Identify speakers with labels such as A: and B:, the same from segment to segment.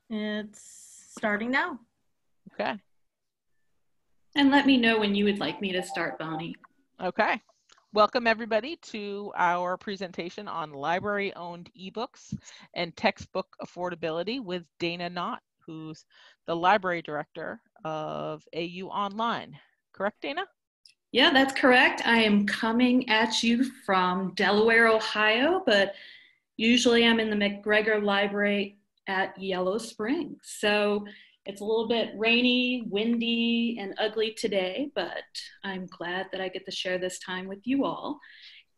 A: It's starting now.
B: Okay.
C: And let me know when you would like me to start, Bonnie.
B: Okay. Welcome everybody to our presentation on library-owned ebooks and textbook affordability with Dana Knott, who's the library director of AU Online. Correct, Dana?
C: Yeah, that's correct. I am coming at you from Delaware, Ohio, but usually I'm in the McGregor Library at Yellow Springs. So it's a little bit rainy, windy, and ugly today, but I'm glad that I get to share this time with you all.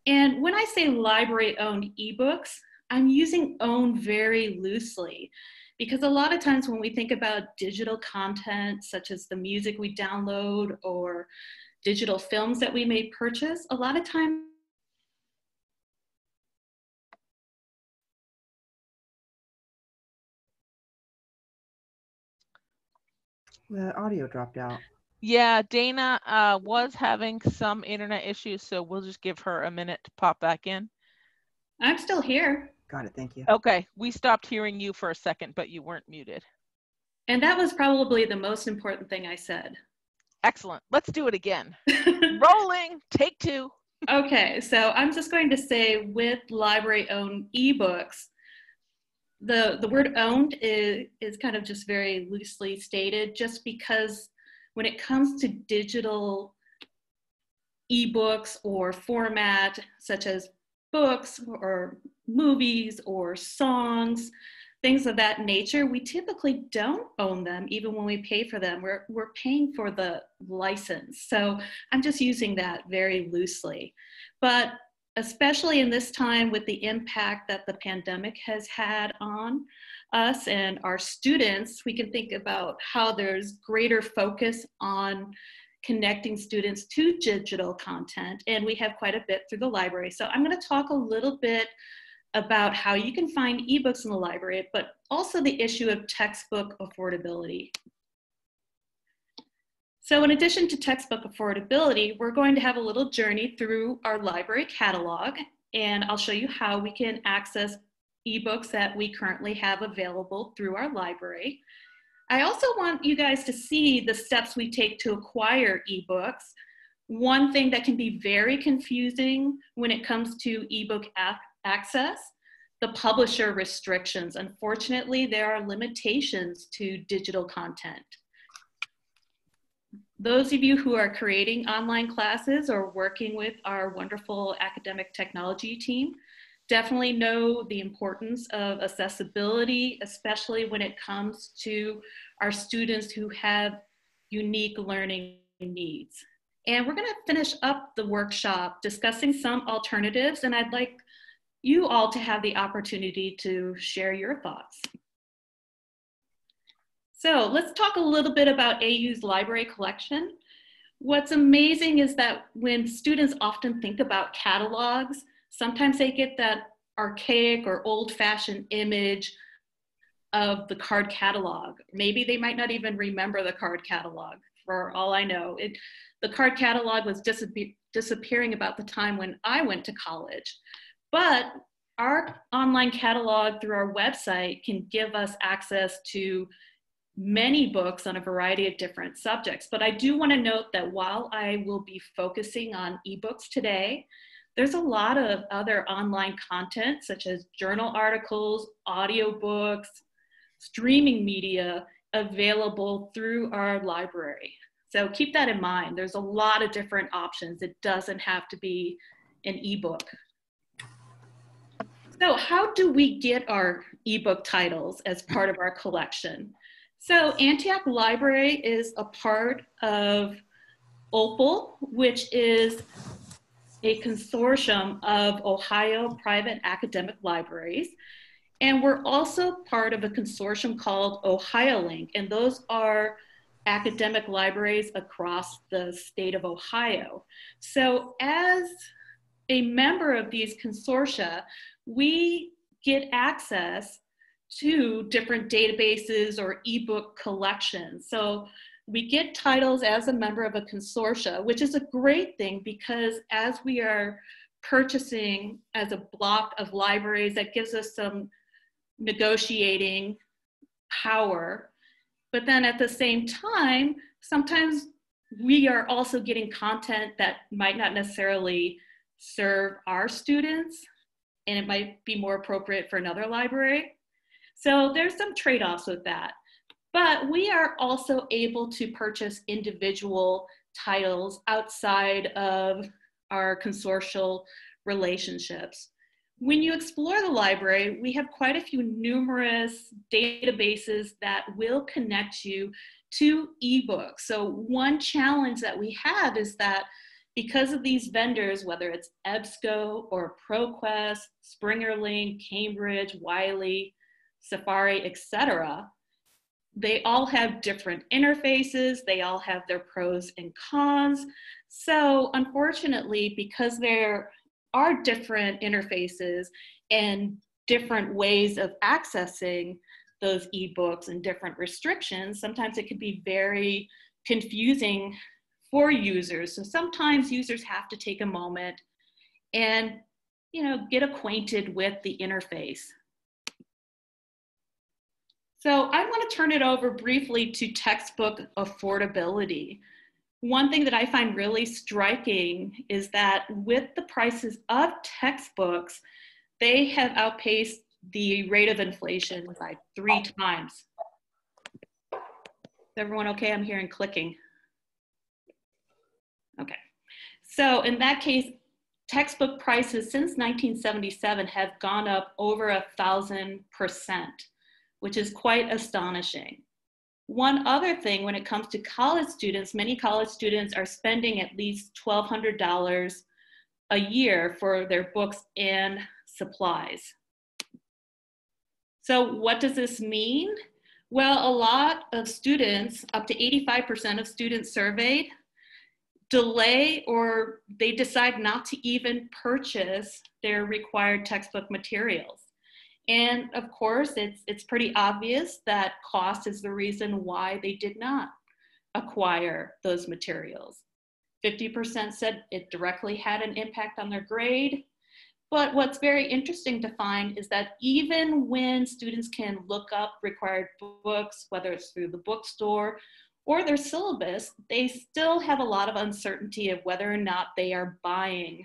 C: And when I say library-owned ebooks, I'm using own very loosely because a lot of times when we think about digital content, such as the music we download or digital films that we may purchase, a lot of times
D: the audio dropped out.
B: Yeah, Dana was having some internet issues, so we'll just give her a minute to pop back in.
C: I'm still here.
D: Got it, thank you.
B: Okay, we stopped hearing you for a second, but you weren't muted.
C: And that was probably the most important thing I said.
B: Excellent. Let's do it again. Rolling, take two.
C: Okay, so I'm just going to say with library-owned ebooks, the word owned is kind of just very loosely stated, just because when it comes to digital ebooks or format, such as books or movies or songs, things of that nature, we typically don't own them even when we pay for them. We're paying for the license. So I'm just using that very loosely. But especially in this time with the impact that the pandemic has had on us and our students, we can think about how there's greater focus on connecting students to digital content, and we have quite a bit through the library. So I'm going to talk a little bit about how you can find ebooks in the library, but also the issue of textbook affordability. So in addition to textbook affordability, we're going to have a little journey through our library catalog, and I'll show you how we can access ebooks that we currently have available through our library. I also want you guys to see the steps we take to acquire ebooks. One thing that can be very confusing when it comes to ebook access, the publisher restrictions. Unfortunately, there are limitations to digital content. Those of you who are creating online classes or working with our wonderful academic technology team definitely know the importance of accessibility, especially when it comes to our students who have unique learning needs. And we're gonna finish up the workshop discussing some alternatives, and I'd like you all to have the opportunity to share your thoughts. So let's talk a little bit about AU's library collection. What's amazing is that when students often think about catalogs, sometimes they get that archaic or old-fashioned image of the card catalog. Maybe they might not even remember the card catalog, for all I know. The card catalog was disappearing about the time when I went to college. But our online catalog through our website can give us access to many books on a variety of different subjects. But I do want to note that while I will be focusing on ebooks today, there's a lot of other online content such as journal articles, audiobooks, streaming media available through our library. So keep that in mind. There's a lot of different options. It doesn't have to be an ebook. So how do we get our ebook titles as part of our collection? So Antioch Library is a part of OPAL, which is a consortium of Ohio private academic libraries. And we're also part of a consortium called OhioLink, and those are academic libraries across the state of Ohio. So as a member of these consortia, we get access to different databases or ebook collections. So we get titles as a member of a consortia, which is a great thing because as we are purchasing as a block of libraries, that gives us some negotiating power. But then at the same time, sometimes we are also getting content that might not necessarily serve our students, and it might be more appropriate for another library. So there's some trade-offs with that. But we are also able to purchase individual titles outside of our consortial relationships. When you explore the library, we have quite a few numerous databases that will connect you to eBooks. So one challenge that we have is that because of these vendors, whether it's EBSCO or ProQuest, SpringerLink, Cambridge, Wiley, Safari, etc., they all have different interfaces. They all have their pros and cons. So unfortunately, because there are different interfaces and different ways of accessing those ebooks and different restrictions, sometimes it can be very confusing for users. So sometimes users have to take a moment and, get acquainted with the interface. So I want to turn it over briefly to textbook affordability. One thing that I find really striking is that with the prices of textbooks, they have outpaced the rate of inflation by 3 times. Is everyone okay? I'm hearing clicking. Okay. So in that case, textbook prices since 1977 have gone up over 1,000%, which is quite astonishing. One other thing, when it comes to college students, many college students are spending at least $1,200 a year for their books and supplies. So what does this mean? Well, a lot of students, up to 85% of students surveyed, delay or they decide not to even purchase their required textbook materials. And of course, it's pretty obvious that cost is the reason why they did not acquire those materials. 50% said it directly had an impact on their grade. But what's very interesting to find is that even when students can look up required books, whether it's through the bookstore or their syllabus, they still have a lot of uncertainty of whether or not they are buying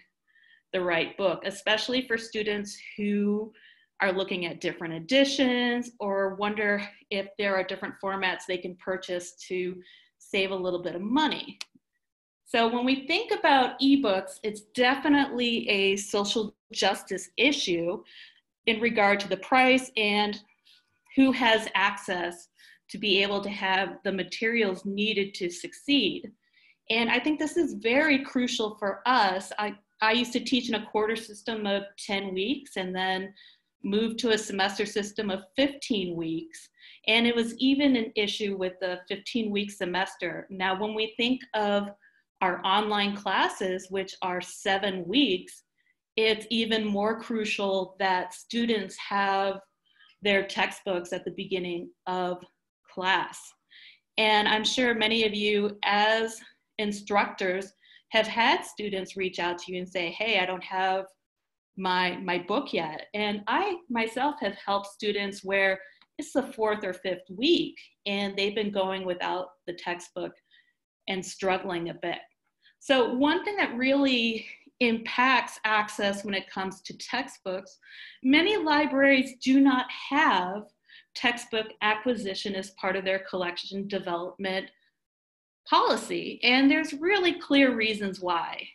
C: the right book, especially for students who are looking at different editions or wonder if there are different formats they can purchase to save a little bit of money. So when we think about ebooks, it's definitely a social justice issue in regard to the price and who has access to be able to have the materials needed to succeed. And I think this is very crucial for us. I used to teach in a quarter system of 10 weeks and then moved to a semester system of 15 weeks. And it was even an issue with the 15-week semester. Now, when we think of our online classes, which are 7 weeks, it's even more crucial that students have their textbooks at the beginning of class. And I'm sure many of you as instructors have had students reach out to you and say, hey, I don't have my book yet. And I myself have helped students where it's the 4th or 5th week and they've been going without the textbook and struggling a bit. So one thing that really impacts access when it comes to textbooks, many libraries do not have textbook acquisition as part of their collection development policy. And there's really clear reasons why.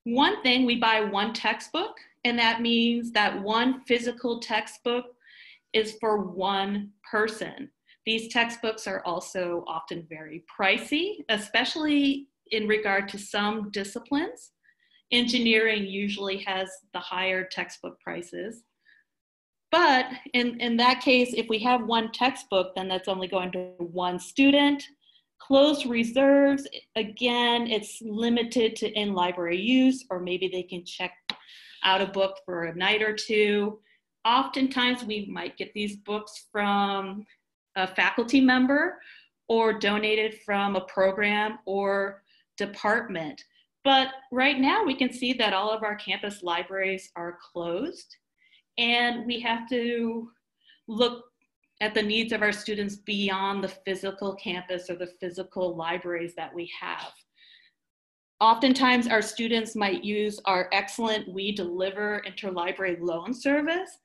C: One thing, we buy one textbook, and that means that one physical textbook is for one person. These textbooks are also often very pricey, especially in regard to some disciplines. Engineering usually has the higher textbook prices. But in that case, if we have one textbook, then that's only going to one student. Closed reserves, again, it's limited to in-library use, or maybe they can check out a book for a night or two. Oftentimes, we might get these books from a faculty member or donated from a program or department. But right now, we can see that all of our campus libraries are closed, and we have to look at the needs of our students beyond the physical campus or the physical libraries that we have. Oftentimes, our students might use our excellent We Deliver interlibrary loan service,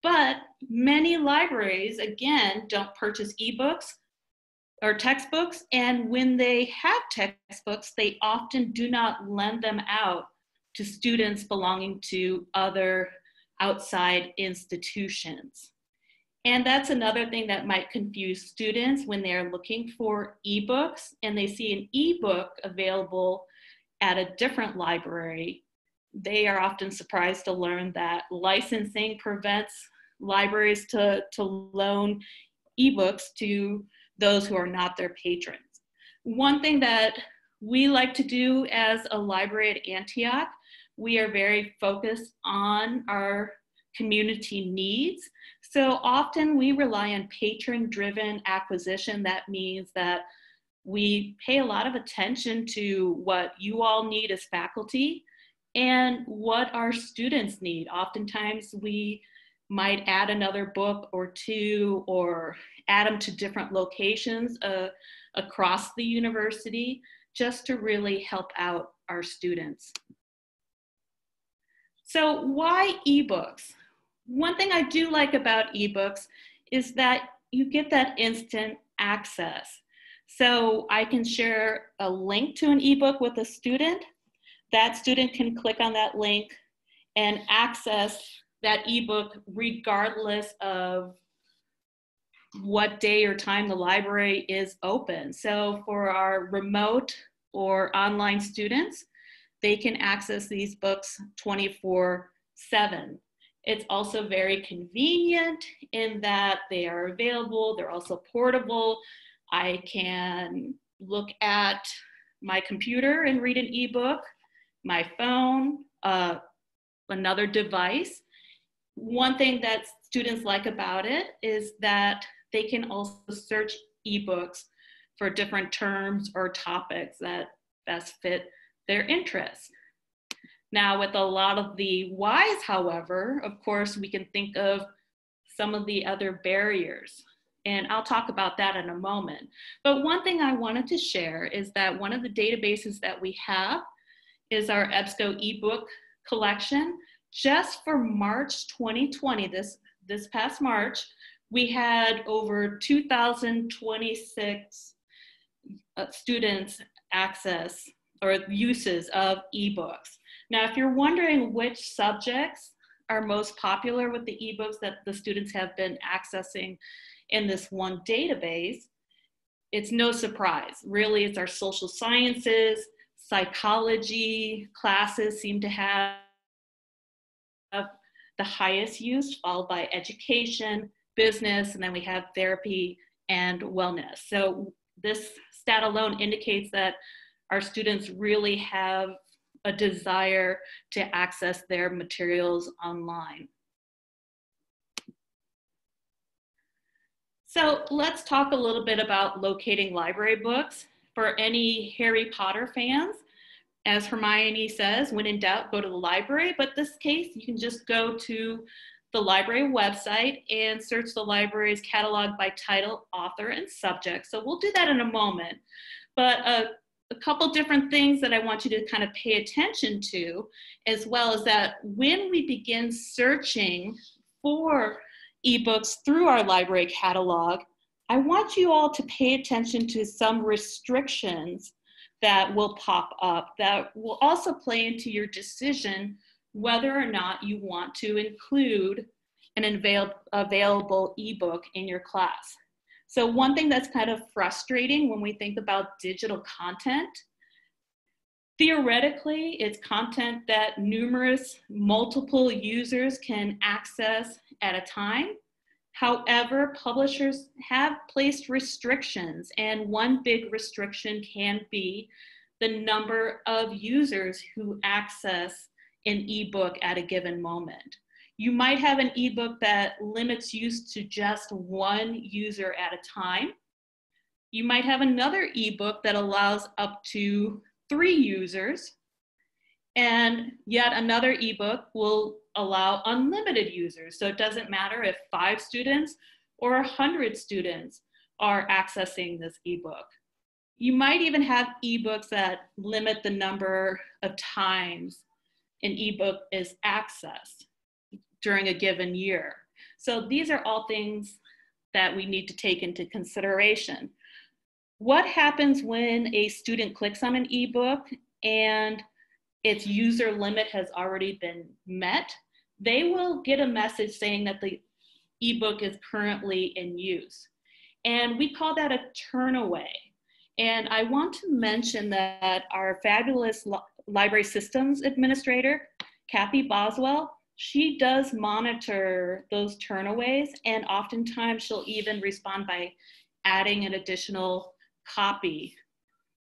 C: but many libraries, again, don't purchase eBooks or textbooks, and when they have textbooks, they often do not lend them out to students belonging to other outside institutions. And that's another thing that might confuse students when they're looking for eBooks and they see an ebook available at a different library. They are often surprised to learn that licensing prevents libraries to loan eBooks to those who are not their patrons. One thing that we like to do as a library at Antioch, we are very focused on our community needs. So often we rely on patron-driven acquisition. That means that we pay a lot of attention to what you all need as faculty and what our students need. Oftentimes we might add another book or two or add them to different locations across the university just to really help out our students. So why eBooks? One thing I do like about eBooks is that you get that instant access. So I can share a link to an ebook with a student. That student can click on that link and access that ebook regardless of what day or time the library is open. So for our remote or online students, they can access these books 24/7. It's also very convenient in that they are available. They're also portable. I can look at my computer and read an ebook, my phone, another device. One thing that students like about it is that they can also search ebooks for different terms or topics that best fit their interests. Now, with a lot of the whys, however, of course, we can think of some of the other barriers. And I'll talk about that in a moment. But one thing I wanted to share is that one of the databases that we have is our EBSCO ebook collection. Just for March 2020, this past March, we had over 2,026 students access or uses of ebooks. Now, if you're wondering which subjects are most popular with the ebooks that the students have been accessing in this one database, it's no surprise. Really, it's our social sciences, psychology classes seem to have the highest use, followed by education, business, and then we have therapy and wellness. So this stat alone indicates that our students really have a desire to access their materials online. So let's talk a little bit about locating library books. For any Harry Potter fans, as Hermione says, when in doubt, go to the library. But this case, you can just go to the library website and search the library's catalog by title, author, and subject. So we'll do that in a moment. But a couple different things that I want you to kind of pay attention to, as well as that when we begin searching for ebooks through our library catalog, I want you all to pay attention to some restrictions that will pop up that will also play into your decision whether or not you want to include an available ebook in your class. So one thing that's kind of frustrating when we think about digital content, theoretically, it's content that multiple users can access at a time. However, publishers have placed restrictions, and one big restriction can be the number of users who access an ebook at a given moment. You might have an ebook that limits use to just one user at a time. You might have another ebook that allows up to 3 users, and yet another ebook will allow unlimited users. So it doesn't matter if 5 students or 100 students are accessing this ebook. You might even have ebooks that limit the number of times an ebook is accessed during a given year. So these are all things that we need to take into consideration. What happens when a student clicks on an ebook and its user limit has already been met? They will get a message saying that the ebook is currently in use. And we call that a turnaway. And I want to mention that our fabulous library systems administrator, Kathy Boswell, she does monitor those turnaways, and oftentimes she'll even respond by adding an additional copy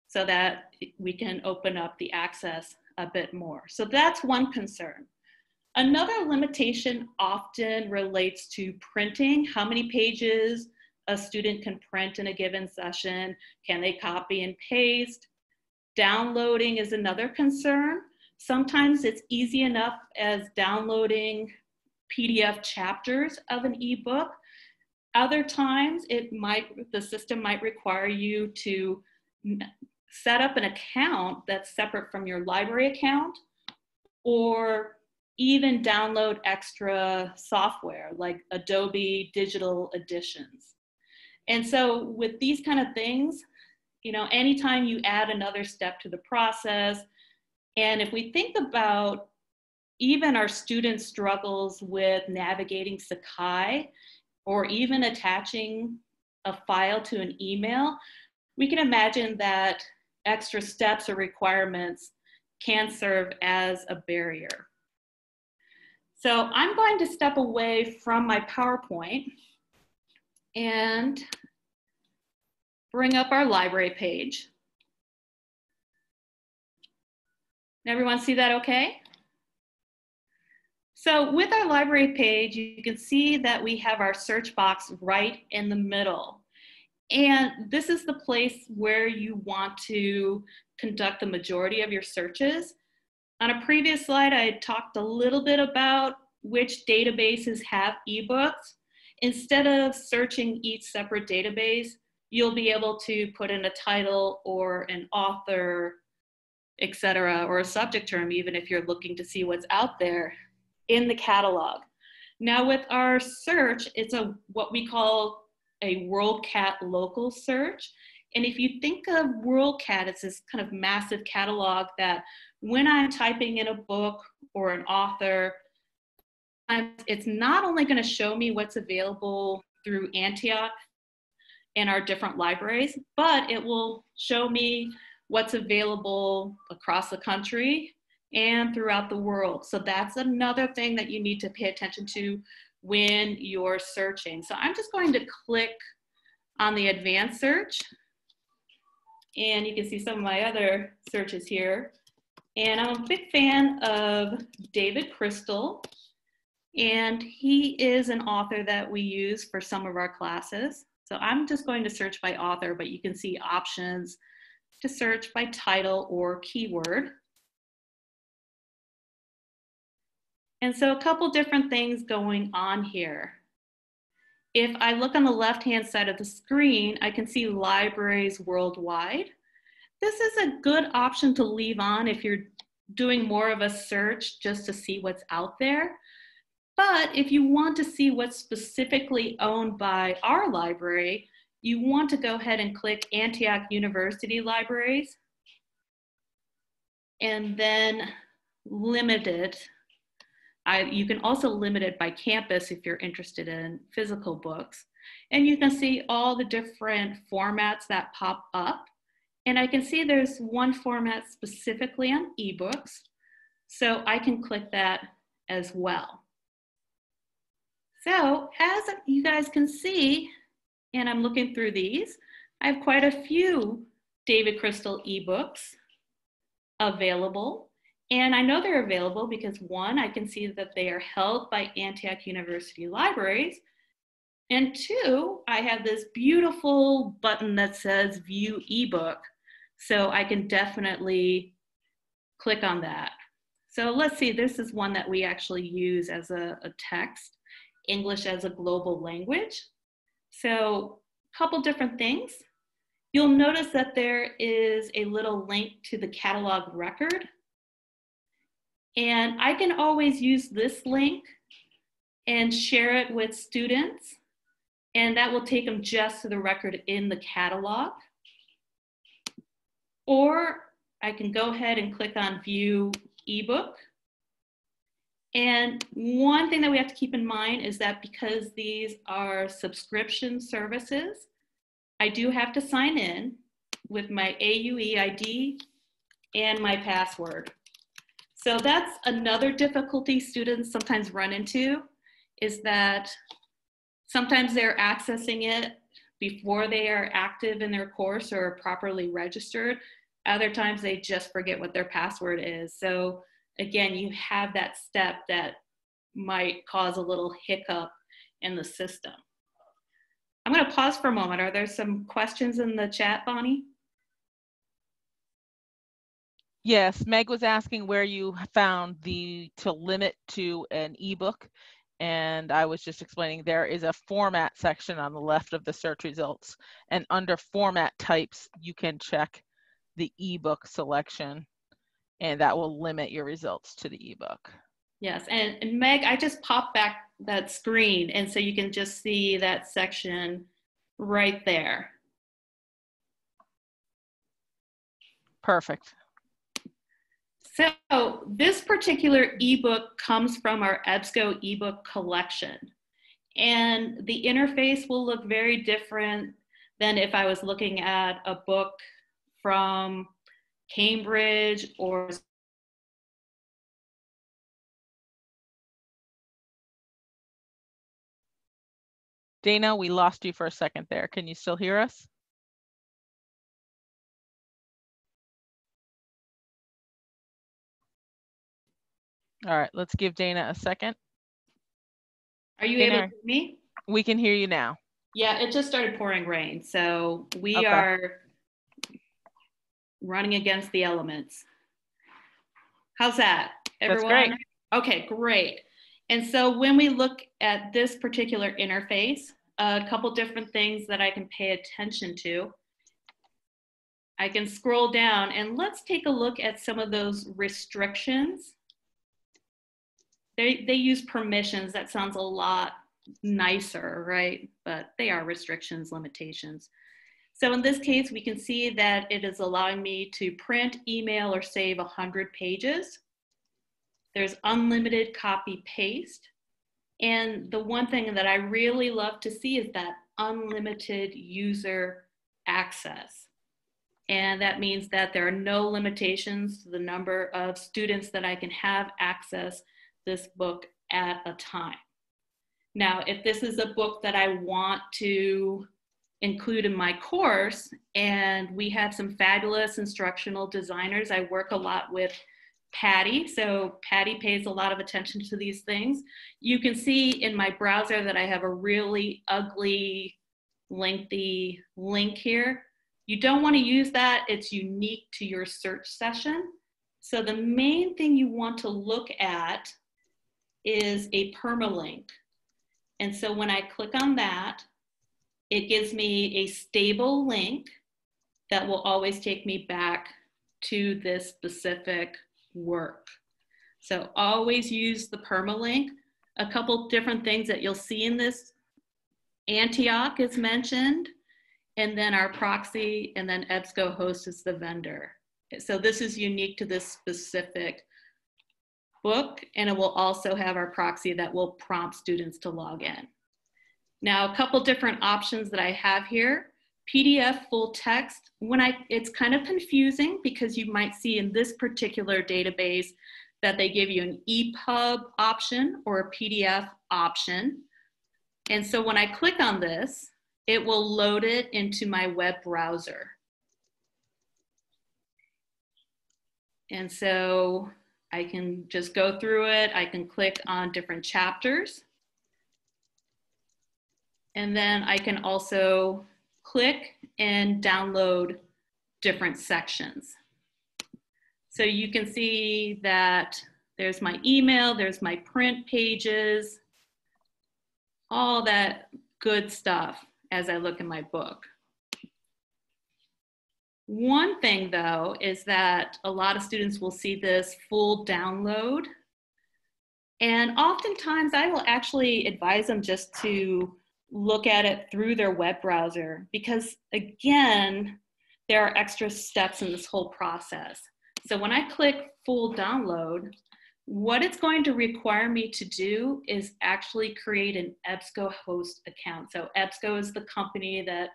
C: so that we can open up the access a bit more. So that's one concern. Another limitation often relates to printing. How many pages a student can print in a given session? Can they copy and paste? Downloading is another concern. Sometimes it's easy enough as downloading PDF chapters of an ebook. Other times the system might require you to set up an account that's separate from your library account, or even download extra software like Adobe Digital Editions. And so with these kind of things, anytime you add another step to the process, and if we think about even our students' struggles with navigating Sakai or even attaching a file to an email, we can imagine that extra steps or requirements can serve as a barrier. So I'm going to step away from my PowerPoint and bring up our library page. Everyone see that okay? So with our library page, you can see that we have our search box right in the middle. And this is the place where you want to conduct the majority of your searches. On a previous slide, I had talked a little bit about which databases have ebooks. Instead of searching each separate database, you'll be able to put in a title or an author, etc., or a subject term, even if you're looking to see what's out there in the catalog. Now with our search, it's what we call a WorldCat local search. And if you think of WorldCat, it's this kind of massive catalog that when I'm typing in a book or an author, it's not only going to show me what's available through Antioch and our different libraries, but it will show me what's available across the country and throughout the world. So that's another thing that you need to pay attention to when you're searching. So I'm just going to click on the advanced search, and you can see some of my other searches here. And I'm a big fan of David Crystal, and he is an author that we use for some of our classes. So I'm just going to search by author, but you can see options to search by title or keyword. And so a couple different things going on here. If I look on the left-hand side of the screen, I can see libraries worldwide. This is a good option to leave on if you're doing more of a search just to see what's out there. But if you want to see what's specifically owned by our library, you want to go ahead and click Antioch University Libraries and then limit it. You can also limit it by campus if you're interested in physical books. And you can see all the different formats that pop up. And I can see there's one format specifically on eBooks. So I can click that as well. So as you guys can see, and I'm looking through these, I have quite a few David Crystal eBooks available. And I know they're available because one, I can see that they are held by Antioch University Libraries. And two, I have this beautiful button that says View eBook. So I can definitely click on that. So let's see, this is one that we actually use as a text, English as a global language. So a couple different things. You'll notice that there is a little link to the catalog record. And I can always use this link and share it with students, and that will take them just to the record in the catalog. Or I can go ahead and click on View eBook. And one thing that we have to keep in mind is that because these are subscription services, I do have to sign in with my AUE ID and my password. So that's another difficulty students sometimes run into, is that sometimes they're accessing it before they are active in their course or properly registered. Other times they just forget what their password is. So again, you have that step that might cause a little hiccup in the system. I'm going to pause for a moment. Are there some questions in the chat, Bonnie?
B: Yes, Meg was asking where you found to limit to an ebook, and I was just explaining there is a format section on the left of the search results, and under format types you can check the ebook selection, and that will limit your results to the ebook.
C: Yes, and Meg, I just popped back that screen, and so you can just see that section right there.
B: Perfect.
C: So this particular ebook comes from our EBSCO ebook collection. And the interface will look very different than if I was looking at a book from Cambridge or
B: Dana, we lost you for a second there. Can you still hear us? All right, let's give Dana a second.
C: Are you
B: Dana,
C: able to hear me?
B: We can hear you now.
C: Yeah, it just started pouring rain. So we
B: Okay.
C: are running against the elements. How's that, everyone?
B: That's great.
C: Okay, great. And so when we look at this particular interface, a couple different things that I can pay attention to. I can scroll down and let's take a look at some of those restrictions. They use permissions. That sounds a lot nicer, right? But they are restrictions, limitations. So in this case, we can see that it is allowing me to print, email, or save 100 pages. There's unlimited copy paste. And the one thing that I really love to see is that unlimited user access. And that means that there are no limitations to the number of students that I can have access this book at a time. Now, if this is a book that I want to include in my course, and we have some fabulous instructional designers, I work a lot with Patty, so Patty pays a lot of attention to these things. You can see in my browser that I have a really ugly, lengthy link here. You don't want to use that. It's unique to your search session. So the main thing you want to look at is a permalink. And so when I click on that, it gives me a stable link that will always take me back to this specific work. So always use the permalink. A couple different things that you'll see in this, Antioch is mentioned, and then our proxy, and then EBSCO host is the vendor. So this is unique to this specific book, and it will also have our proxy that will prompt students to log in. Now, a couple different options that I have here. PDF full text, it's kind of confusing because you might see in this particular database that they give you an EPUB option or a PDF option. And so when I click on this, it will load it into my web browser. And so I can just go through it. I can click on different chapters. And then I can also click and download different sections. So you can see that there's my email, there's my print pages, all that good stuff. as I look in my book. One thing though is that a lot of students will see this full download, and oftentimes I will actually advise them just to look at it through their web browser, because again, there are extra steps in this whole process. So when I click full download, what it's going to require me to do is actually create an EBSCO host account. So EBSCO is the company that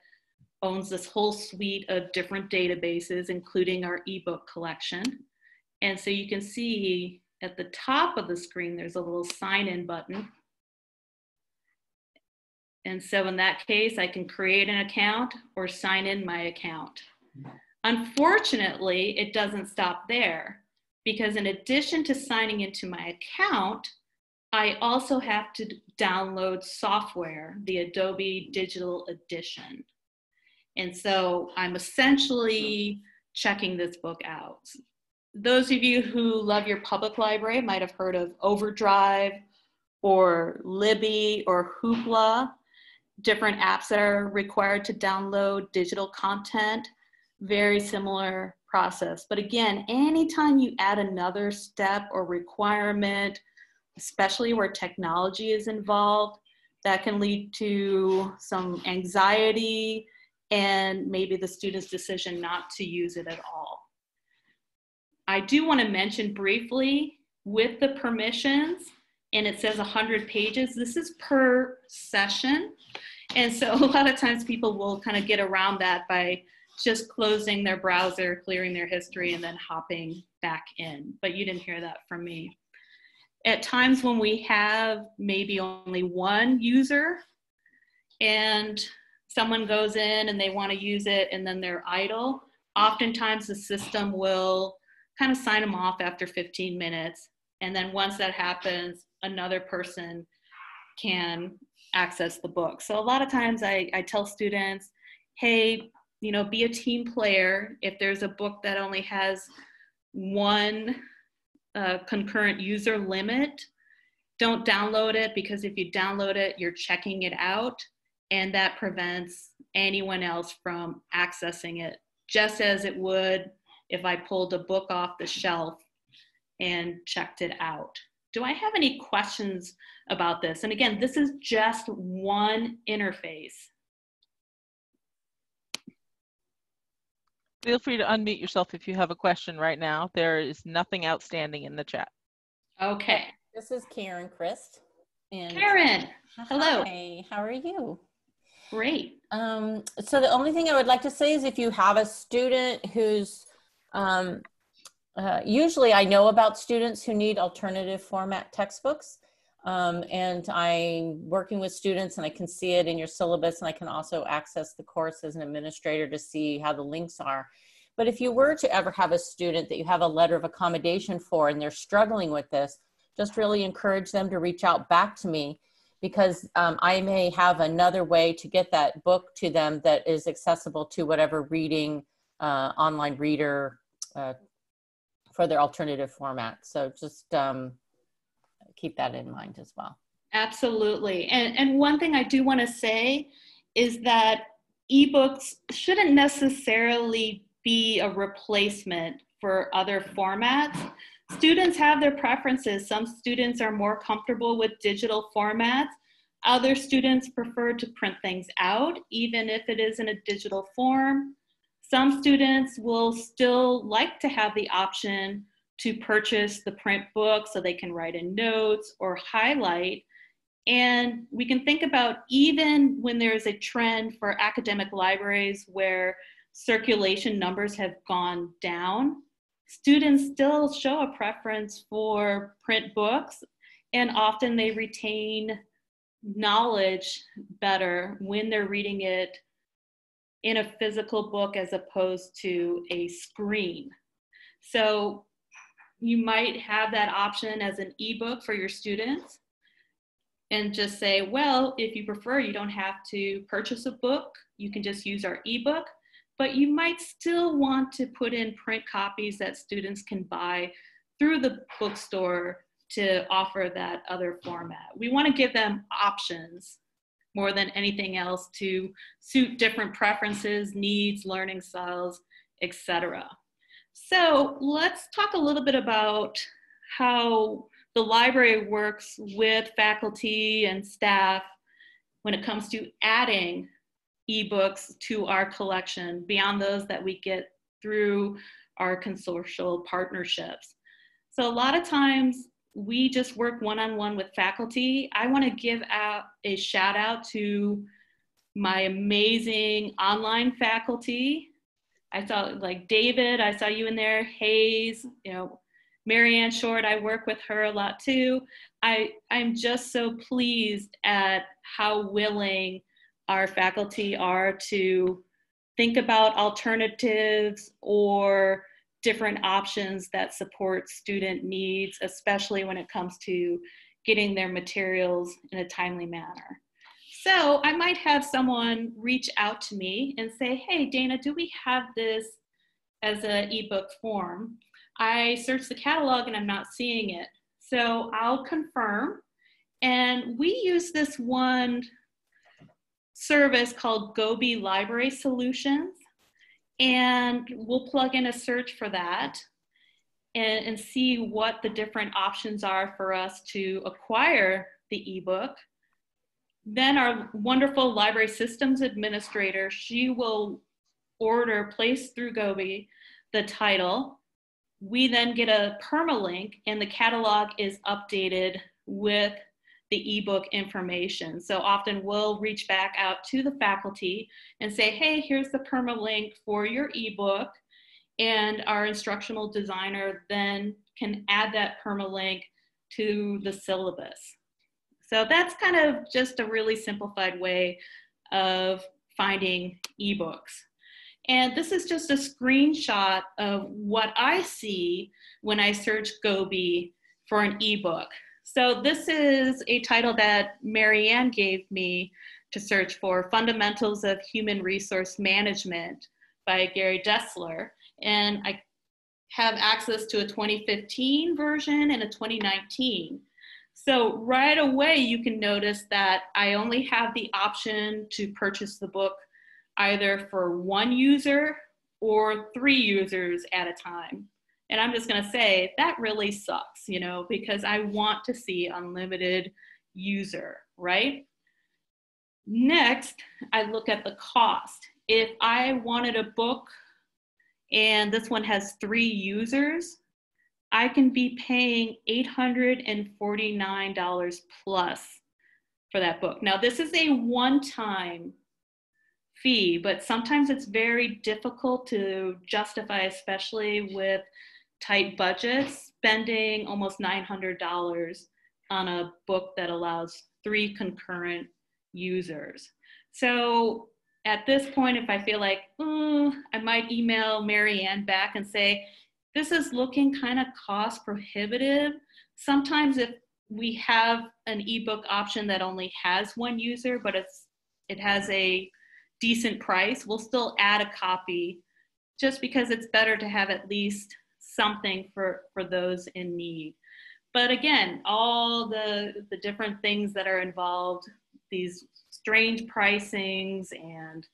C: owns this whole suite of different databases, including our ebook collection. And so you can see at the top of the screen, there's a little sign in button. And so in that case, I can create an account or sign in my account. Unfortunately, it doesn't stop there, because in addition to signing into my account, I also have to download software, the Adobe Digital Edition. And so I'm essentially checking this book out. Those of you who love your public library might have heard of Overdrive or Libby or Hoopla, different apps that are required to download digital content, very similar process. But again, anytime you add another step or requirement, especially where technology is involved, that can lead to some anxiety and maybe the student's decision not to use it at all. I do want to mention briefly with the permissions, and it says 100 pages, this is per session. And so a lot of times people will kind of get around that by just closing their browser, clearing their history, and then hopping back in. But you didn't hear that from me. At times when we have maybe only one user and someone goes in and they want to use it and then they're idle, oftentimes the system will kind of sign them off after 15 minutes. And then once that happens, another person can access the book. So a lot of times I tell students, hey, you know, be a team player. If there's a book that only has one concurrent user limit, don't download it, because if you download it, you're checking it out, and that prevents anyone else from accessing it, just as it would if I pulled a book off the shelf and checked it out. Do I have any questions about this? And again, this is just one interface.
B: Feel free to unmute yourself if you have a question right now. There is nothing outstanding in the chat.
C: Okay.
A: This is Karen Christ. And
C: Karen, hello.
A: Hi, how are you?
C: Great.
A: So the only thing I would like to say is if you have a student who's, usually I know about students who need alternative format textbooks. And I'm working with students and I can see it in your syllabus, and I can also access the course as an administrator to see how the links are. But if you were to ever have a student that you have a letter of accommodation for and they're struggling with this, just really encourage them to reach out back to me, because I may have another way to get that book to them that is accessible to whatever reading, online reader for their alternative format. So just keep that in mind as well.
C: Absolutely. And one thing I do want to say is that eBooks shouldn't necessarily be a replacement for other formats. Students have their preferences. Some students are more comfortable with digital formats. Other students prefer to print things out, even if it is in a digital form. Some students will still like to have the option to purchase the print book so they can write in notes or highlight. And we can think about, even when there's a trend for academic libraries where circulation numbers have gone down, students still show a preference for print books, and often they retain knowledge better when they're reading it in a physical book as opposed to a screen. So you might have that option as an ebook for your students and just say, well, if you prefer, you don't have to purchase a book. You can just use our ebook, but you might still want to put in print copies that students can buy through the bookstore to offer that other format. We want to give them options more than anything else to suit different preferences, needs, learning styles, etc. So let's talk a little bit about how the library works with faculty and staff when it comes to adding ebooks to our collection beyond those that we get through our consortial partnerships. So a lot of times we just work one-on-one with faculty. I want to give out a shout out to my amazing online faculty. I saw like David, I saw you in there, Hayes, you know, Marianne Short, I work with her a lot too. I'm just so pleased at how willing our faculty are to think about alternatives or different options that support student needs, especially when it comes to getting their materials in a timely manner. So I might have someone reach out to me and say, hey, Dana, do we have this as an ebook form? I searched the catalog and I'm not seeing it. So I'll confirm. And we use this one service called Gobi Library Solutions. And we'll plug in a search for that and see what the different options are for us to acquire the ebook. Then our wonderful library systems administrator, she will place through Gobi the title. We then get a permalink and the catalog is updated with the ebook information. So often we'll reach back out to the faculty and say, hey, here's the permalink for your ebook. And our instructional designer then can add that permalink to the syllabus. So that's kind of just a really simplified way of finding ebooks. And this is just a screenshot of what I see when I search Gobi for an ebook. So this is a title that Marianne gave me to search for, Fundamentals of Human Resource Management by Gary Dessler. And I have access to a 2015 version and a 2019. So right away, you can notice that I only have the option to purchase the book either for one user or 3 users at a time. And I'm just gonna say that really sucks, you know, because I want to see unlimited user, right? Next, I look at the cost. If I wanted a book and this one has 3 users, I can be paying $849 plus for that book. Now, this is a one-time fee, but sometimes it's very difficult to justify, especially with tight budgets, spending almost $900 on a book that allows 3 concurrent users. So at this point, if I feel like, I might email Marianne back and say, this is looking kind of cost prohibitive. Sometimes if we have an ebook option that only has 1 user, but it has a decent price, we'll still add a copy just because it's better to have at least something for those in need. But again, all the different things that are involved, these strange pricings and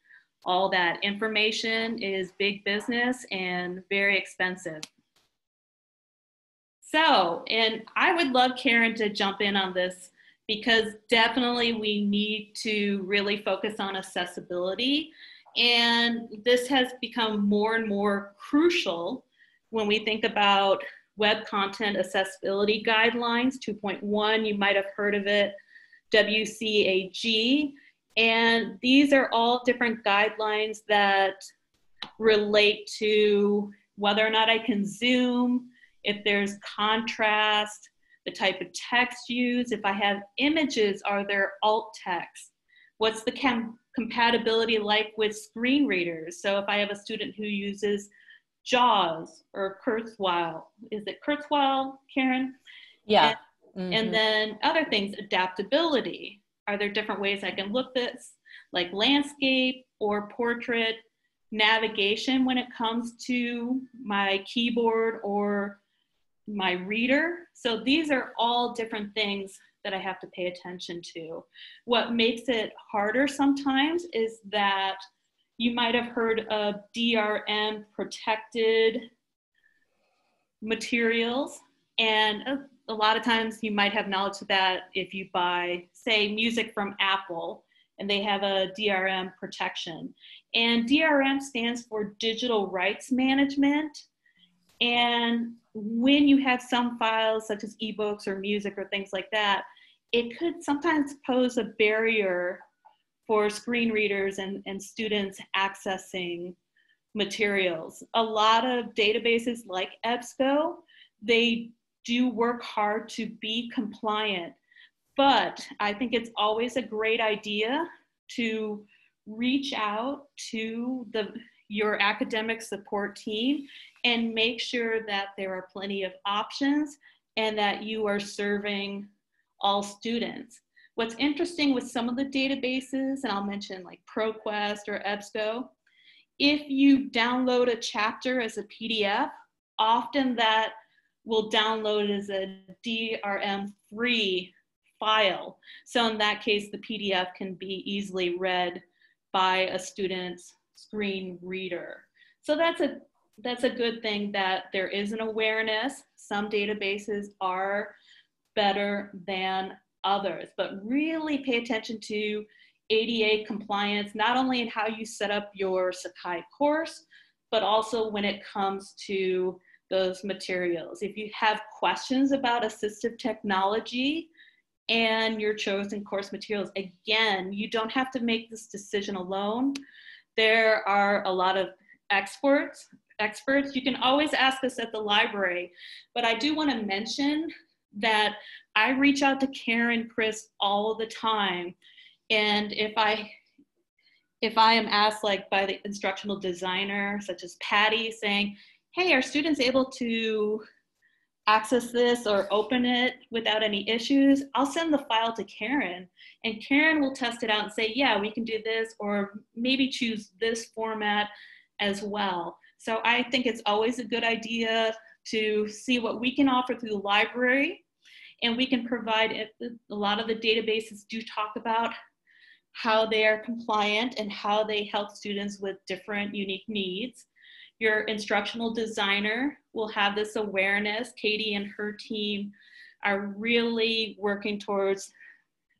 C: all that information is big business and very expensive. So, and I would love Karen to jump in on this because definitely we need to really focus on accessibility. And this has become more and more crucial when we think about Web Content Accessibility Guidelines 2.1, you might have heard of it, WCAG. And these are all different guidelines that relate to whether or not I can zoom, if there's contrast, the type of text used, if I have images, are there alt text? What's the compatibility like with screen readers? So if I have a student who uses JAWS or Kurzweil, is it Kurzweil, Karen?
A: Yeah.
C: And then other things, adaptability. Are there different ways I can look this, like landscape or portrait, navigation when it comes to my keyboard or my reader? So these are all different things that I have to pay attention to. What makes it harder sometimes is that you might have heard of DRM protected materials, and a lot of times you might have knowledge of that if you buy, say, music from Apple, and they have a DRM protection. And DRM stands for Digital Rights Management. And when you have some files such as eBooks or music or things like that, it could sometimes pose a barrier for screen readers and students accessing materials. A lot of databases like EBSCO, they do work hard to be compliant, but I think it's always a great idea to reach out to your academic support team and make sure that there are plenty of options and that you are serving all students. What's interesting with some of the databases, and I'll mention like ProQuest or EBSCO, if you download a chapter as a PDF, often that will download as a DRM-free file. So in that case, the PDF can be easily read by a student's screen reader. So that's a good thing that there is an awareness. Some databases are better than others, but really pay attention to ADA compliance, not only in how you set up your Sakai course, but also when it comes to those materials. If you have questions about assistive technology and your chosen course materials, again, you don't have to make this decision alone. There are a lot of experts. You can always ask us at the library, but I do want to mention that I reach out to Karen, Chris all the time. And if I am asked like by the instructional designer, such as Patty, saying, hey, are students able to access this or open it without any issues, I'll send the file to Karen, and Karen will test it out and say, yeah, we can do this, or maybe choose this format as well. So I think it's always a good idea to see what we can offer through the library, and we can provide it. A lot of the databases do talk about how they are compliant and how they help students with different unique needs. Your instructional designer will have this awareness. Katie and her team are really working towards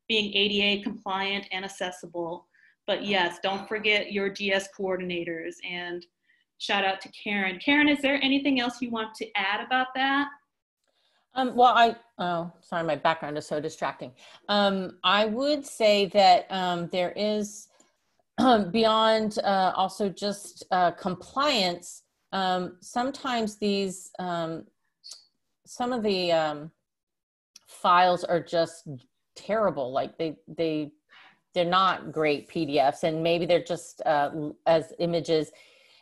C: being ADA compliant and accessible. But yes, don't forget your GS coordinators, and shout out to Karen. Karen, is there anything else you want to add about that?
A: Sorry, my background is so distracting. I would say that there is, beyond also just compliance, sometimes these, some of the files are just terrible. Like they're not great PDFs, and maybe they're just as images,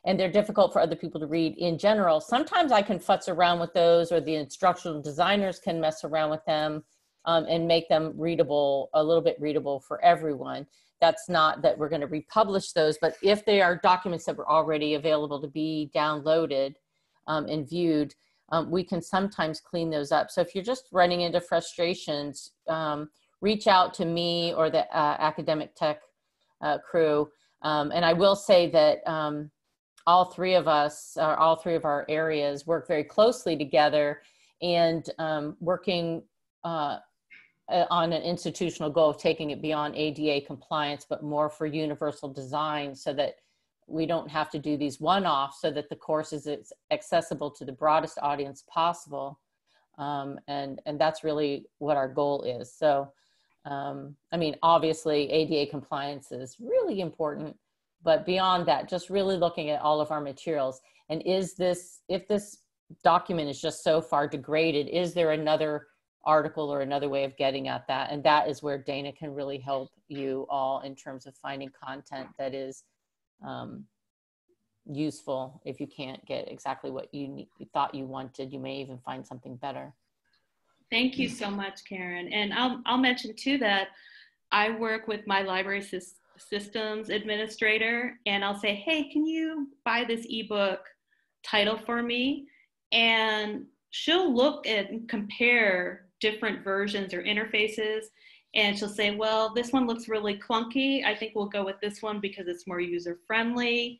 A: and they're difficult for other people to read in general. Sometimes I can futz around with those, or the instructional designers can mess around with them and make them readable, a little bit readable for everyone. That's not that we're going to republish those, but if they are documents that were already available to be downloaded and viewed, we can sometimes clean those up. So if you're just running into frustrations, reach out to me or the academic tech crew. And I will say that all three of us, all three of our areas work very closely together, and working on an institutional goal of taking it beyond ADA compliance, but more for universal design, so that we don't have to do these one-offs, so that the course is accessible to the broadest audience possible. And that's really what our goal is. So, I mean, obviously ADA compliance is really important, but beyond that, just really looking at all of our materials. And if this document is just so far degraded, is there another article or another way of getting at that? And that is where Dana can really help you all in terms of finding content that is useful. If you can't get exactly what you thought you wanted, you may even find something better.
C: Thank you so much, Karen. And I'll mention too that I work with my library systems administrator, and I'll say, hey, can you buy this ebook title for me? And she'll look at and compare different versions or interfaces, and she'll say, well, this one looks really clunky. I think we'll go with this one because it's more user-friendly.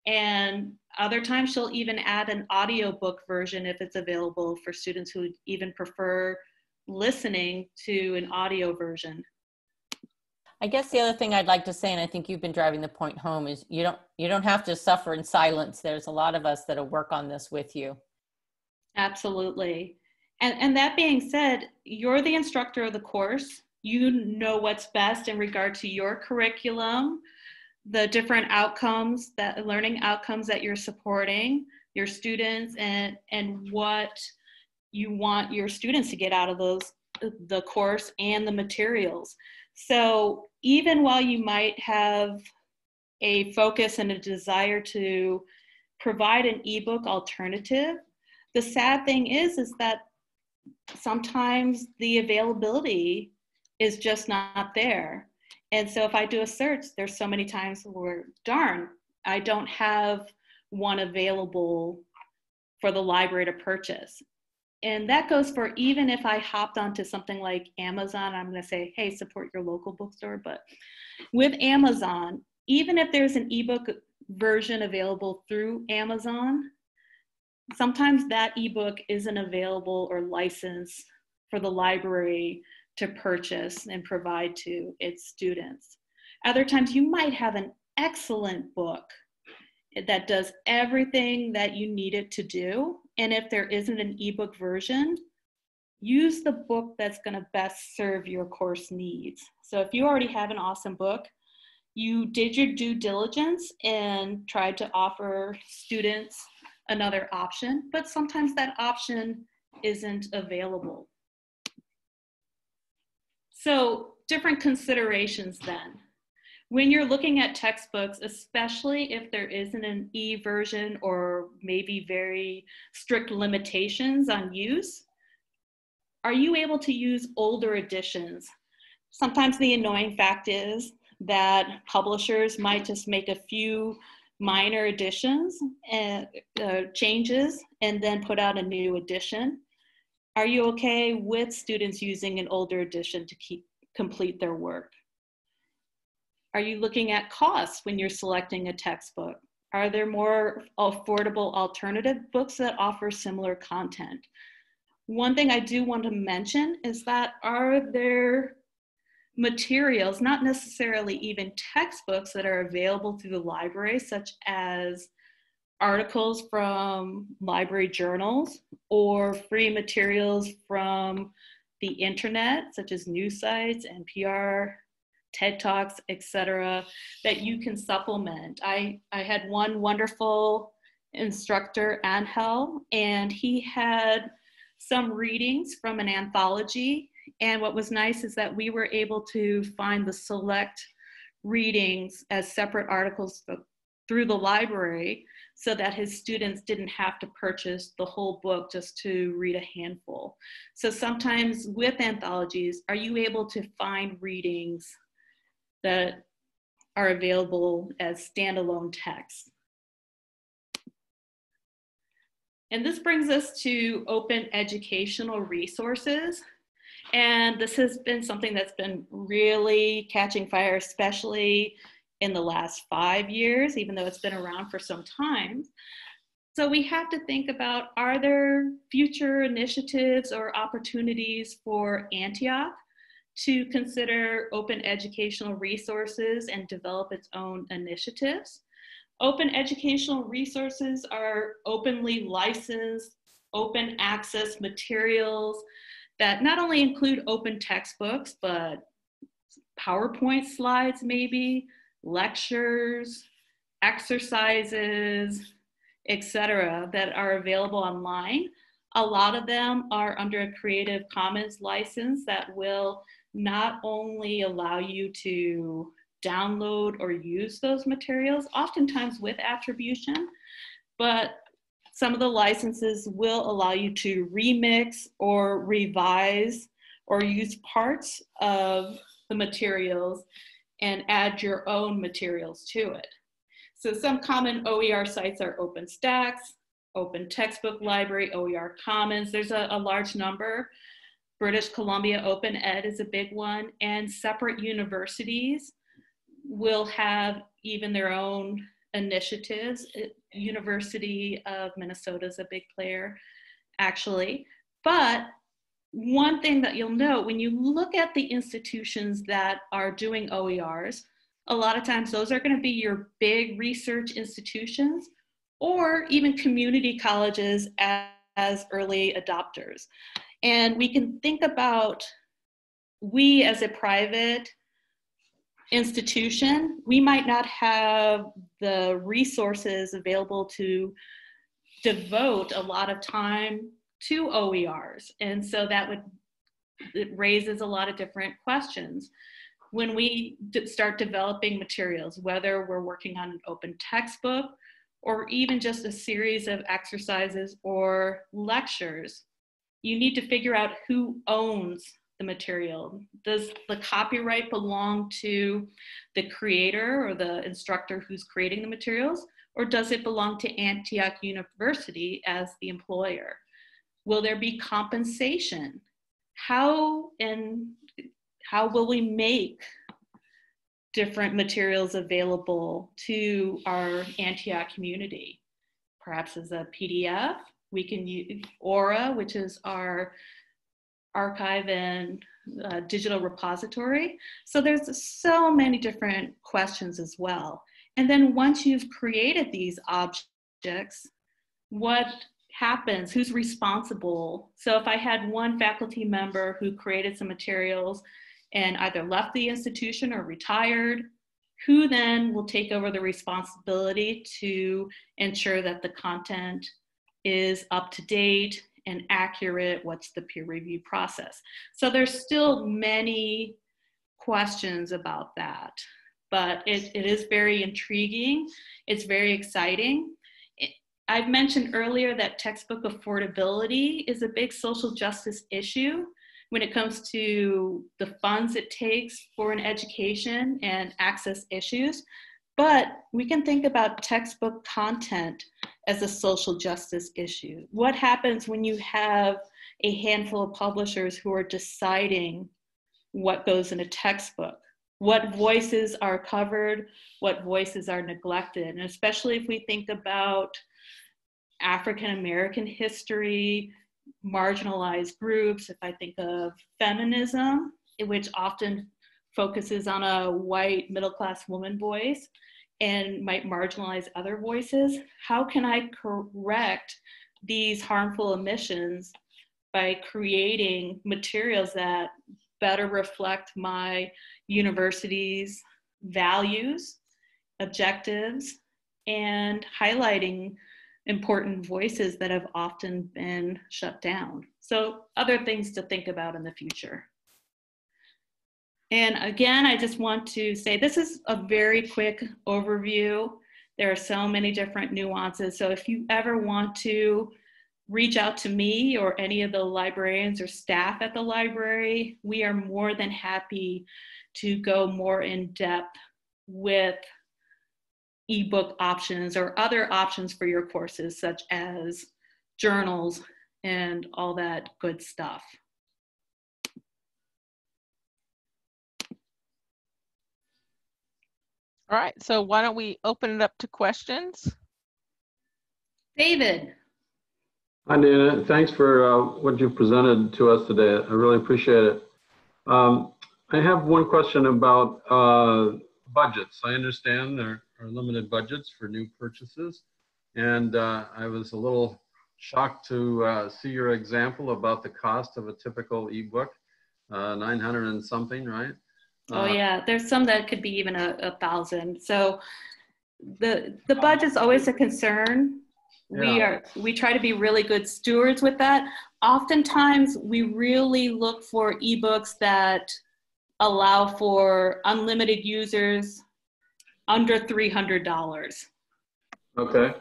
C: And other times she'll even add an audiobook version if it's available for students who even prefer listening to an audio version.
A: I guess the other thing I'd like to say, and I think you've been driving the point home, is you don't have to suffer in silence. There's a lot of us that'll work on this with you.
C: Absolutely. And that being said, you're the instructor of the course. You know what's best in regard to your curriculum, the different outcomes, that learning outcomes that you're supporting your students, and what you want your students to get out of the course and the materials. So even while you might have a focus and a desire to provide an ebook alternative, the sad thing is that sometimes the availability is just not there. And so if I do a search, there's so many times where, darn, I don't have one available for the library to purchase. And that goes for even if I hopped onto something like Amazon. I'm going to say, hey, support your local bookstore. But with Amazon, even if there's an ebook version available through Amazon, sometimes that ebook isn't available or licensed for the library to purchase and provide to its students. Other times you might have an excellent book that does everything that you need it to do. And if there isn't an ebook version, use the book that's going to best serve your course needs. So if you already have an awesome book, you did your due diligence and tried to offer students another option, but sometimes that option isn't available. So different considerations then. When you're looking at textbooks, especially if there isn't an e-version or maybe very strict limitations on use, are you able to use older editions? Sometimes the annoying fact is that publishers might just make a few minor additions and changes and then put out a new edition. Are you okay with students using an older edition to complete their work? Are you looking at costs when you're selecting a textbook? Are there more affordable alternative books that offer similar content? One thing I do want to mention is that are there materials, not necessarily even textbooks, that are available through the library, such as articles from library journals or free materials from the internet, such as news sites, NPR, TED Talks, etc., that you can supplement. I had one wonderful instructor, Angel, and he had some readings from an anthology. And what was nice is that we were able to find the select readings as separate articles through the library so that his students didn't have to purchase the whole book just to read a handful. So sometimes with anthologies, are you able to find readings that are available as standalone text? And this brings us to open educational resources. And this has been something that's been really catching fire, especially in the last 5 years, even though it's been around for some time. So we have to think about, are there future initiatives or opportunities for Antioch to consider open educational resources and develop its own initiatives? Open educational resources are openly licensed, open access materials that not only include open textbooks, but PowerPoint slides maybe, lectures, exercises, etc., that are available online. A lot of them are under a Creative Commons license that will not only allow you to download or use those materials, oftentimes with attribution, but some of the licenses will allow you to remix or revise or use parts of the materials and add your own materials to it. So some common OER sites are OpenStax, Open Textbook Library, OER Commons. There's a large number. British Columbia Open Ed is a big one, and separate universities will have even their own initiatives. University of Minnesota is a big player, actually. But one thing that you'll note when you look at the institutions that are doing OERs, a lot of times those are going to be your big research institutions or even community colleges as early adopters. And we can think about, we as a private institution, we might not have the resources available to devote a lot of time to OERs. And so it raises a lot of different questions. When we start developing materials, whether we're working on an open textbook or even just a series of exercises or lectures, you need to figure out who owns the material. Does the copyright belong to the creator or the instructor who's creating the materials, or does it belong to Antioch University as the employer? Will there be compensation? How will we make different materials available to our Antioch community? Perhaps as a PDF. We can use Aura, which is our archive and digital repository. So there's so many different questions as well. And then once you've created these objects, what happens? Who's responsible? So if I had one faculty member who created some materials and either left the institution or retired, who then will take over the responsibility to ensure that the content is up to date and accurate? What's the peer review process? So there's still many questions about that, but it is very intriguing. It's very exciting. I've mentioned earlier that textbook affordability is a big social justice issue when it comes to the funds it takes for an education and access issues. But we can think about textbook content as a social justice issue. What happens when you have a handful of publishers who are deciding what goes in a textbook? What voices are covered? What voices are neglected? And especially if we think about African American history, marginalized groups, if I think of feminism, which often focuses on a white middle-class woman voice and might marginalize other voices, how can I correct these harmful omissions by creating materials that better reflect my university's values, objectives, and highlighting important voices that have often been shut down? So other things to think about in the future. And again, I just want to say this is a very quick overview. There are so many different nuances. So if you ever want to reach out to me or any of the librarians or staff at the library, we are more than happy to go more in depth with ebook options or other options for your courses, such as journals and all that good stuff.
B: All right, so why don't we open it up to questions?
C: David.
E: Hi, Dana. Thanks for what you presented to us today. I really appreciate it. I have one question about budgets. I understand there are limited budgets for new purchases, and I was a little shocked to see your example about the cost of a typical ebook, 900 and something, right?
C: Oh yeah, there's some that could be even 1,000. So the budget's always a concern.
E: Yeah.
C: We try to be really good stewards with that. Oftentimes we really look for ebooks that allow for unlimited users under $300.
E: Okay.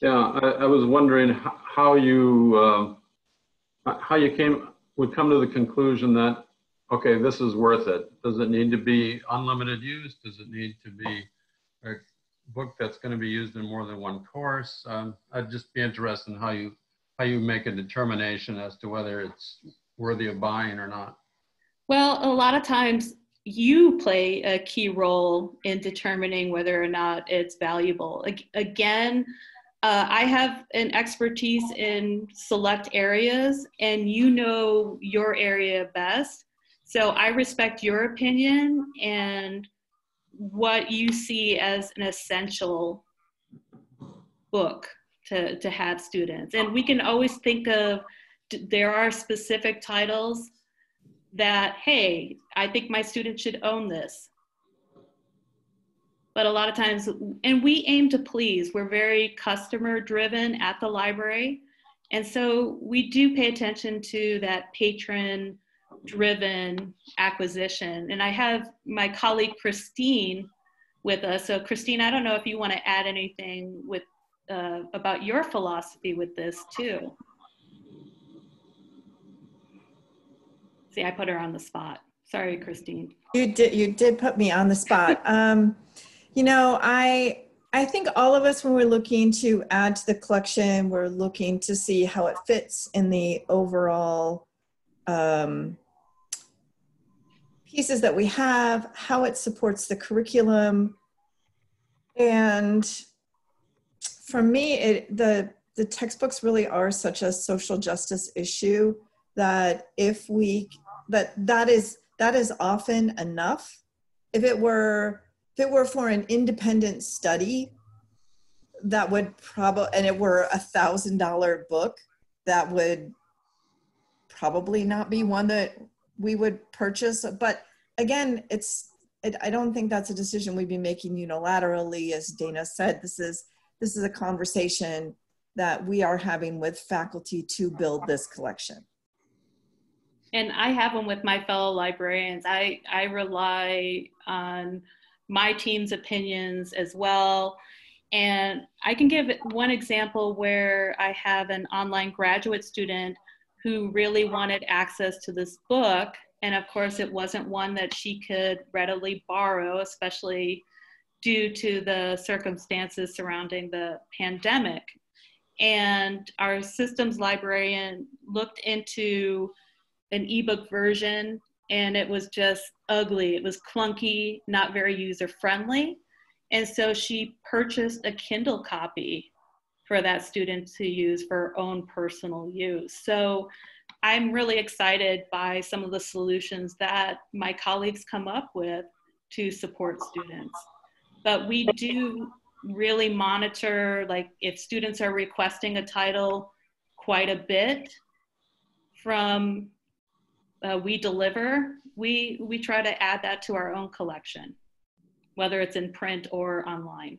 E: Yeah, I was wondering how you would come to the conclusion that, okay, this is worth it. Does it need to be unlimited use? Does it need to be a book that's going to be used in more than one course? I'd just be interested in how you make a determination as to whether it's worthy of buying or not?
C: Well, a lot of times you play a key role in determining whether or not it's valuable. Again, I have an expertise in select areas, and you know your area best. So I respect your opinion and what you see as an essential book to have students. And we can always think of, there are specific titles that, hey, I think my student should own this. But a lot of times, and we aim to please, we're very customer driven at the library. And so we do pay attention to that patron driven acquisition. And I have my colleague Christine with us. So Christine, I don't know if you want to add anything with about your philosophy with this too. See, I put her on the spot. Sorry, Christine.
F: You did put me on the spot. You know, I think all of us, when we're looking to add to the collection, we're looking to see how it fits in the overall pieces that we have, how it supports the curriculum. And for me, the textbooks really are such a social justice issue that that is often enough. If it were for an independent study, that would probably, and it were $1,000 book, that would probably not be one that we would purchase. But again, I don't think that's a decision we'd be making unilaterally. As Dana said, this is a conversation that we are having with faculty to build this collection.
C: And I have them with my fellow librarians. I rely on my team's opinions as well. And I can give one example where I have an online graduate student who really wanted access to this book. And of course, it wasn't one that she could readily borrow, especially due to the circumstances surrounding the pandemic. And our systems librarian looked into an ebook version, and it was just ugly. It was clunky, not very user-friendly. And so she purchased a Kindle copy for that student to use for her own personal use. So I'm really excited by some of the solutions that my colleagues come up with to support students. But we do really monitor, like if students are requesting a title quite a bit from we deliver, we try to add that to our own collection, whether it's in print or online.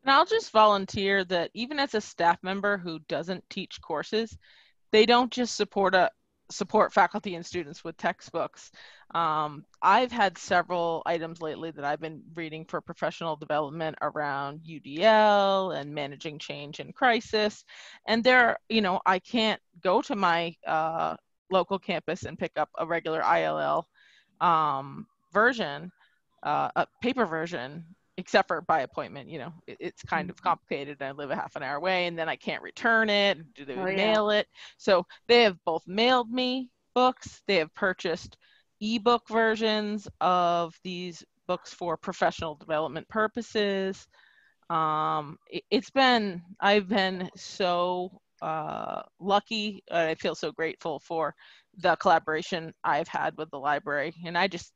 B: And I'll just volunteer that even as a staff member who doesn't teach courses, they don't just support faculty and students with textbooks. I've had several items lately that I've been reading for professional development around UDL and managing change in crisis. And there, I can't go to my local campus and pick up a regular ILL version, a paper version, except for by appointment. It's kind of complicated. I live a half an hour away, and then I can't return it. Do they mail it? So they have both mailed me books. They have purchased ebook versions of these books for professional development purposes. I've been so lucky. I feel so grateful for the collaboration I've had with the library, and I just,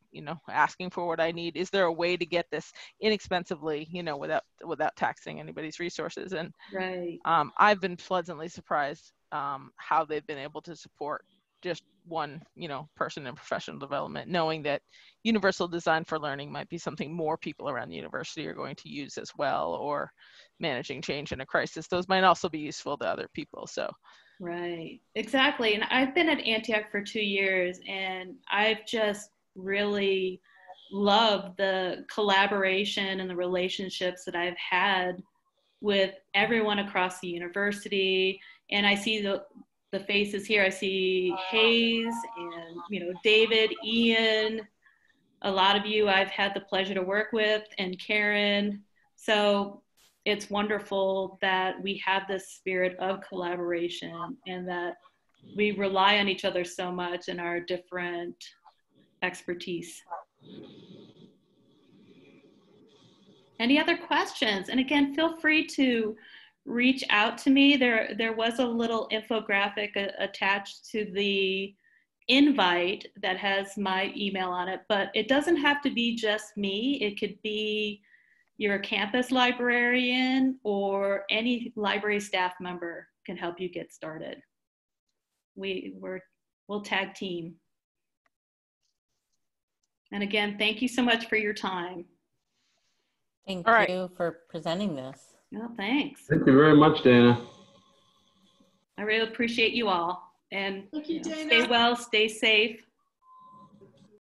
B: asking for what I need. Is there a way to get this inexpensively, without taxing anybody's resources? And
C: right.
B: I've been pleasantly surprised how they've been able to support just one, person in professional development, knowing that universal design for learning might be something more people around the university are going to use as well, or managing change in a crisis. Those might also be useful to other people. So.
C: Right, exactly. And I've been at Antioch for 2 years, and I've just really loved the collaboration and the relationships that I've had with everyone across the university. And I see the faces here. I see Hayes and, David, Ian, a lot of you I've had the pleasure to work with, and Karen. So it's wonderful that we have this spirit of collaboration, and that we rely on each other so much in our different expertise. Any other questions? And again, feel free to reach out to me. There was a little infographic attached to the invite that has my email on it, but it doesn't have to be just me. It could be your campus librarian or any library staff member can help you get started. We'll tag team. And again, thank you so much for your time.
A: Thank
B: All right.
A: you for presenting this.
C: No, thanks.
E: Thank you very much, Dana.
C: I really appreciate you all. And
F: Thank you, Dana.
C: stay well, stay safe.